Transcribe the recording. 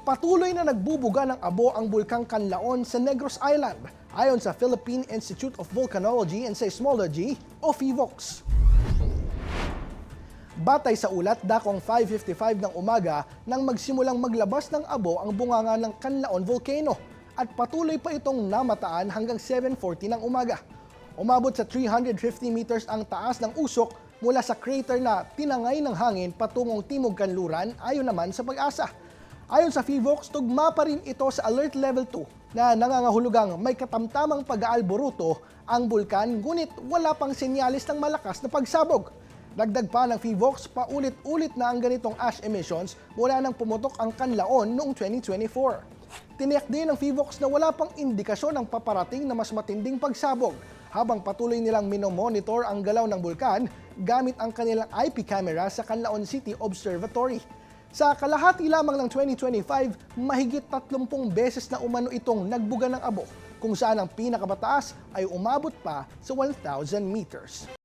Patuloy na nagbubuga ng abo ang bulkang Canlaon sa Negros Island, ayon sa Philippine Institute of Volcanology and Seismology o PHIVOLCS. Batay sa ulat, dakong 5:55 ng umaga nang magsimulang maglabas ng abo ang bunganga ng Canlaon Volcano at patuloy pa itong namataan hanggang 7:40 ng umaga. Umabot sa 350 meters ang taas ng usok mula sa crater na tinangay ng hangin patungong Timog Kanluran, ayon naman sa Pag-asa. Ayon sa PHIVOLCS, tugma pa rin ito sa Alert Level 2 na nangangahulugang may katamtamang pag-aalboruto ang bulkan, ngunit wala pang senyalis ng malakas na pagsabog. Dagdag pa ng PHIVOLCS, paulit-ulit na ang ganitong ash emissions mula nang pumutok ang Canlaon noong 2024. Tiniyak din ng PHIVOLCS na wala pang indikasyon ng paparating na mas matinding pagsabog habang patuloy nilang minomonitor ang galaw ng bulkan gamit ang kanilang IP camera sa Canlaon City Observatory. Sa kalahati lamang ng 2025, mahigit 30 beses na umano itong nagbuga ng abo, kung saan ang pinakamataas ay umabot pa sa 1,000 meters.